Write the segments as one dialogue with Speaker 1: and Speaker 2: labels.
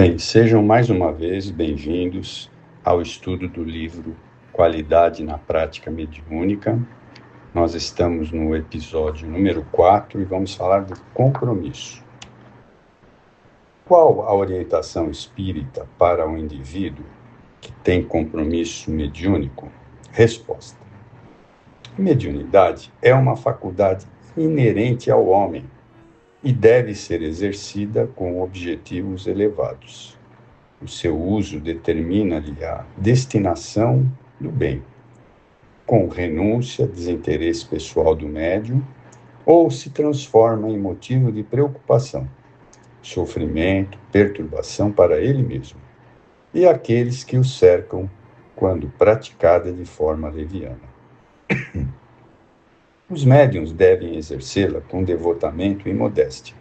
Speaker 1: Bem, sejam mais uma vez bem-vindos ao estudo do livro Qualidade na Prática Mediúnica. Nós estamos no episódio número 4 e vamos falar do compromisso. Qual a orientação espírita para o indivíduo que tem compromisso mediúnico? Resposta: a mediunidade é uma faculdade inerente ao homem e deve ser exercida com objetivos elevados. O seu uso determina-lhe a destinação do bem, com renúncia, desinteresse pessoal do médium, ou se transforma em motivo de preocupação, sofrimento, perturbação para ele mesmo e aqueles que o cercam quando praticada de forma leviana. Os médiuns devem exercê-la com devotamento e modéstia,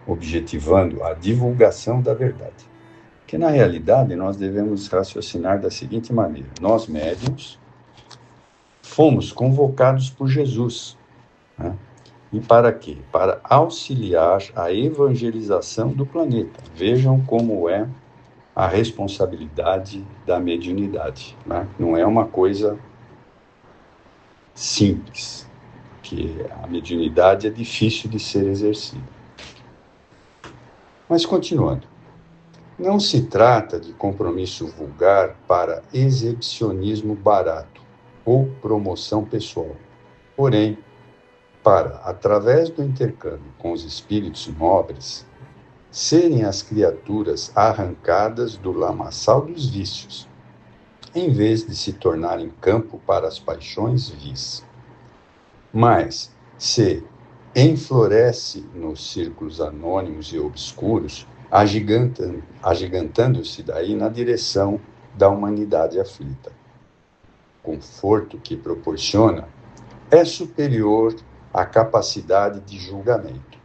Speaker 1: objetivando a divulgação da verdade. Que na realidade nós devemos raciocinar da seguinte maneira: nós médiuns fomos convocados por Jesus, né? E para quê? Para auxiliar a evangelização do planeta. Vejam como é a responsabilidade da mediunidade, né? Não é uma coisa simples, que a mediunidade é difícil de ser exercida. Mas continuando. Não se trata de compromisso vulgar para exibicionismo barato ou promoção pessoal. Porém, para, através do intercâmbio com os espíritos nobres, serem as criaturas arrancadas do lamaçal dos vícios, em vez de se tornarem campo para as paixões vis. Mas, se enfloresce nos círculos anônimos e obscuros, agigantando-se daí na direção da humanidade aflita. O conforto que proporciona é superior à capacidade de julgamento.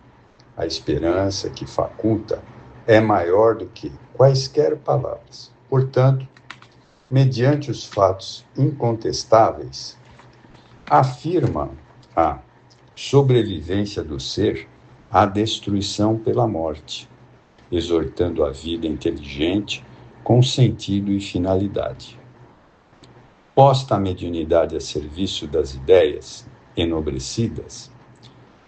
Speaker 1: A esperança que faculta é maior do que quaisquer palavras. Portanto, mediante os fatos incontestáveis, afirma a sobrevivência do ser à destruição pela morte, exortando a vida inteligente com sentido e finalidade. Posta a mediunidade a serviço das ideias enobrecidas,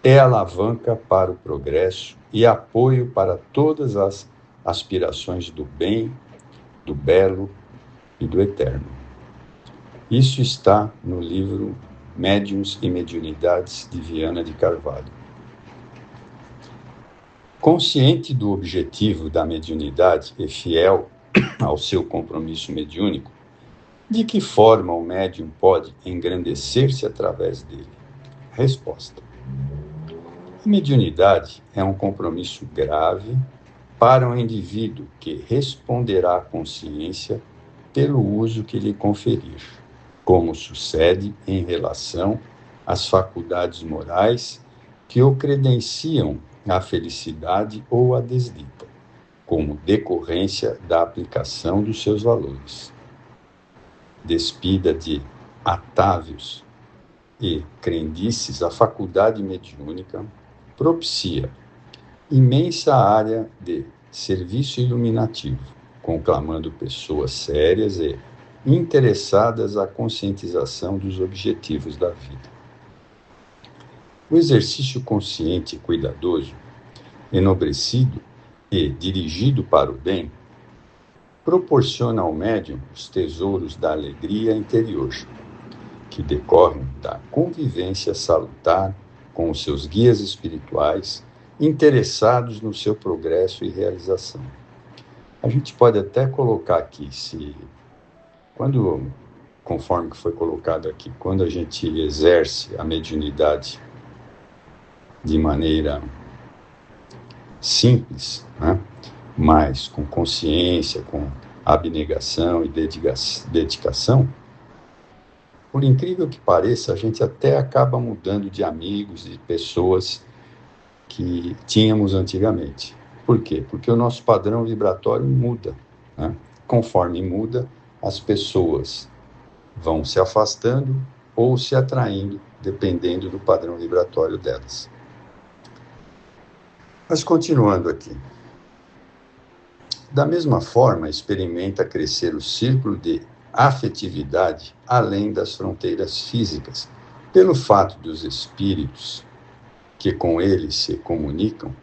Speaker 1: é alavanca para o progresso e apoio para todas as aspirações do bem, do belo e do eterno. Isso está no livro Médiuns e Mediunidades, de Viana de Carvalho. Consciente do objetivo da mediunidade e fiel ao seu compromisso mediúnico, de que forma o médium pode engrandecer-se através dele? Resposta: a mediunidade é um compromisso grave para um indivíduo que responderá à consciência pelo uso que lhe conferir, como sucede em relação às faculdades morais que o credenciam à felicidade ou à desdita, como decorrência da aplicação dos seus valores. Despida de atávios e crendices, a faculdade mediúnica propicia imensa área de serviço iluminativo, conclamando pessoas sérias e interessadas à conscientização dos objetivos da vida. O exercício consciente e cuidadoso, enobrecido e dirigido para o bem, proporciona ao médium os tesouros da alegria interior, que decorrem da convivência salutar com os seus guias espirituais, interessados no seu progresso e realização. A gente pode até colocar aqui, conforme que foi colocado aqui, quando a gente exerce a mediunidade de maneira simples, né? Mas com consciência, com abnegação e dedicação, por incrível que pareça, a gente até acaba mudando de amigos e pessoas que tínhamos antigamente. Por quê? Porque o nosso padrão vibratório muda, né? Conforme muda, as pessoas vão se afastando ou se atraindo, dependendo do padrão vibratório delas. Mas continuando aqui. Da mesma forma, experimenta crescer o círculo de afetividade além das fronteiras físicas, pelo fato dos espíritos que com ele se comunicam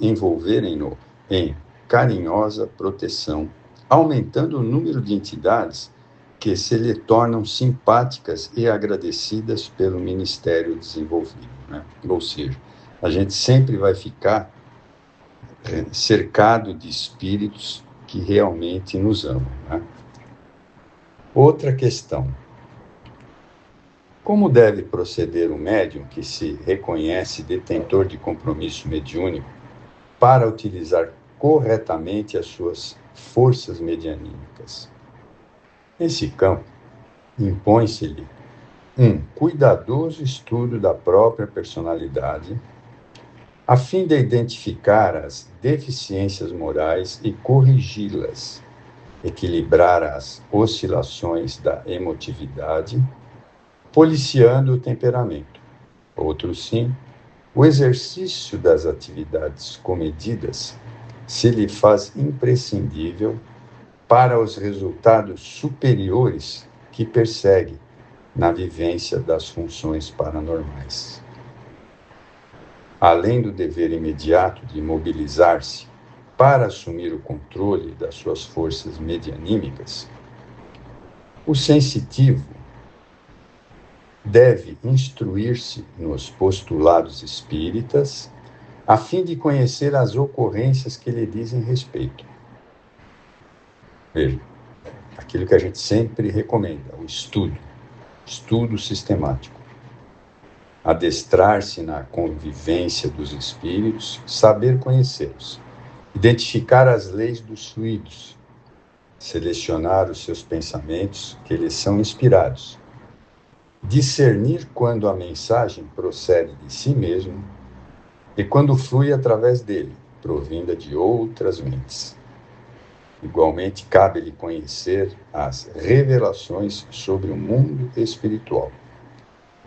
Speaker 1: envolverem-no em carinhosa proteção, aumentando o número de entidades que se lhe tornam simpáticas e agradecidas pelo ministério desenvolvido, né? Ou seja, a gente sempre vai ficar cercado de espíritos que realmente nos amam, né? Outra questão: como deve proceder o médium que se reconhece detentor de compromisso mediúnico para utilizar corretamente as suas forças medianímicas? Nesse campo, impõe-se-lhe um cuidadoso estudo da própria personalidade, a fim de identificar as deficiências morais e corrigi-las, equilibrar as oscilações da emotividade, policiando o temperamento. Outro sim, o exercício das atividades comedidas se lhe faz imprescindível para os resultados superiores que persegue na vivência das funções paranormais. Além do dever imediato de mobilizar-se para assumir o controle das suas forças medianímicas, o sensitivo deve instruir-se nos postulados espíritas, a fim de conhecer as ocorrências que lhe dizem respeito. Veja, aquilo que a gente sempre recomenda, o estudo sistemático. Adestrar-se na convivência dos espíritos, saber conhecê-los, identificar as leis dos fluidos, selecionar os seus pensamentos que lhes são inspirados, discernir quando a mensagem procede de si mesmo e quando flui através dele, provinda de outras mentes. Igualmente, cabe-lhe conhecer as revelações sobre o mundo espiritual,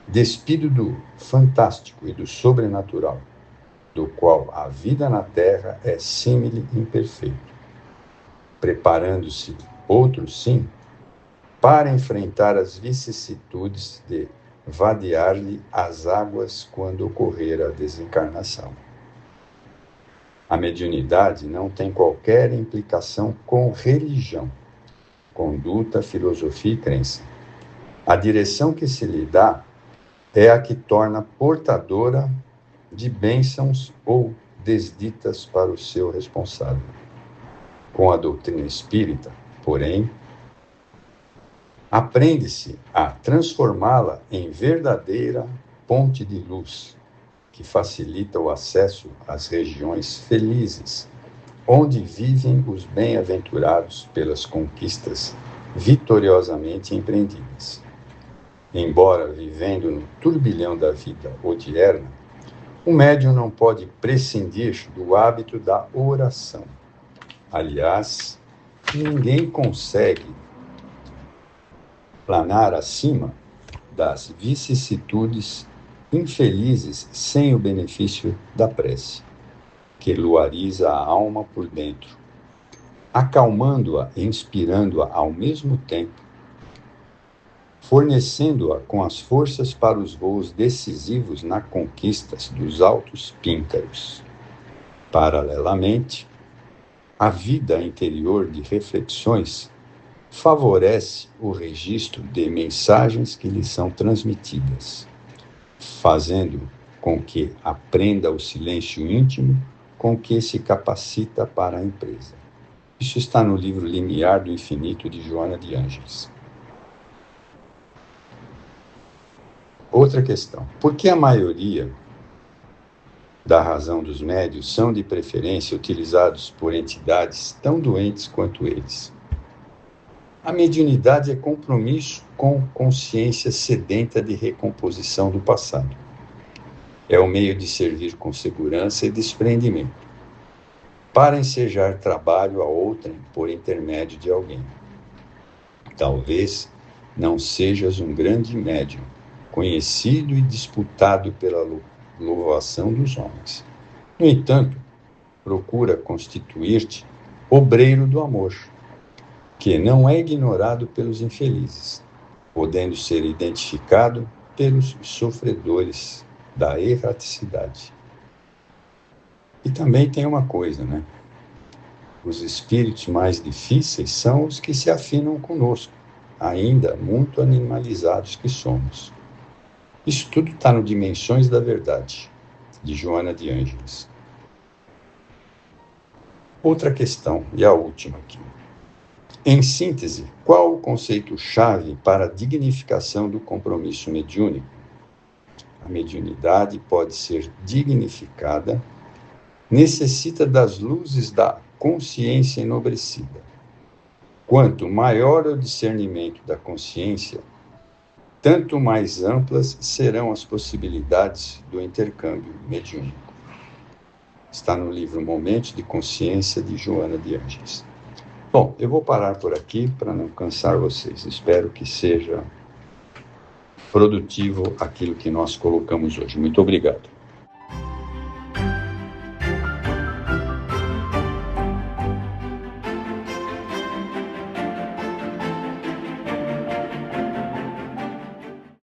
Speaker 1: despido do fantástico e do sobrenatural, do qual a vida na Terra é símile imperfeito, preparando-se, outro sim, para enfrentar as vicissitudes de vadear-lhe as águas quando ocorrer a desencarnação. A mediunidade não tem qualquer implicação com religião, conduta, filosofia e crença. A direção que se lhe dá é a que torna portadora de bênçãos ou desditas para o seu responsável. Com a doutrina espírita, porém, aprende-se a transformá-la em verdadeira ponte de luz, que facilita o acesso às regiões felizes, onde vivem os bem-aventurados pelas conquistas vitoriosamente empreendidas. Embora vivendo no turbilhão da vida odierna, o médium não pode prescindir do hábito da oração. Aliás, ninguém consegue planar acima das vicissitudes infelizes sem o benefício da prece, que luariza a alma por dentro, acalmando-a e inspirando-a ao mesmo tempo, fornecendo-a com as forças para os voos decisivos na conquista dos altos píncaros. Paralelamente, a vida interior de reflexões favorece o registro de mensagens que lhe são transmitidas, fazendo com que aprenda o silêncio íntimo com que se capacita para a empresa. Isso está no livro Limiar do Infinito, de Joana de Ângeles. Outra questão: por que a maioria da razão dos médios são de preferência utilizados por entidades tão doentes quanto eles? A mediunidade é compromisso com consciência sedenta de recomposição do passado. É o meio de servir com segurança e desprendimento, para ensejar trabalho a outrem por intermédio de alguém. Talvez não sejas um grande médium, conhecido e disputado pela louvação dos homens. No entanto, procura constituir-te obreiro do amor, que não é ignorado pelos infelizes, podendo ser identificado pelos sofredores da erraticidade. E também tem uma coisa, né? Os espíritos mais difíceis são os que se afinam conosco, ainda muito animalizados que somos. Isso tudo está no Dimensões da Verdade, de Joana de Ângeles. Outra questão, e a última aqui. Em síntese, qual o conceito-chave para a dignificação do compromisso mediúnico? A mediunidade pode ser dignificada, necessita das luzes da consciência enobrecida. Quanto maior o discernimento da consciência, tanto mais amplas serão as possibilidades do intercâmbio mediúnico. Está no livro Momentos de Consciência, de Joana de Ângeles. Bom, eu vou parar por aqui para não cansar vocês. Espero que seja produtivo aquilo que nós colocamos hoje. Muito obrigado.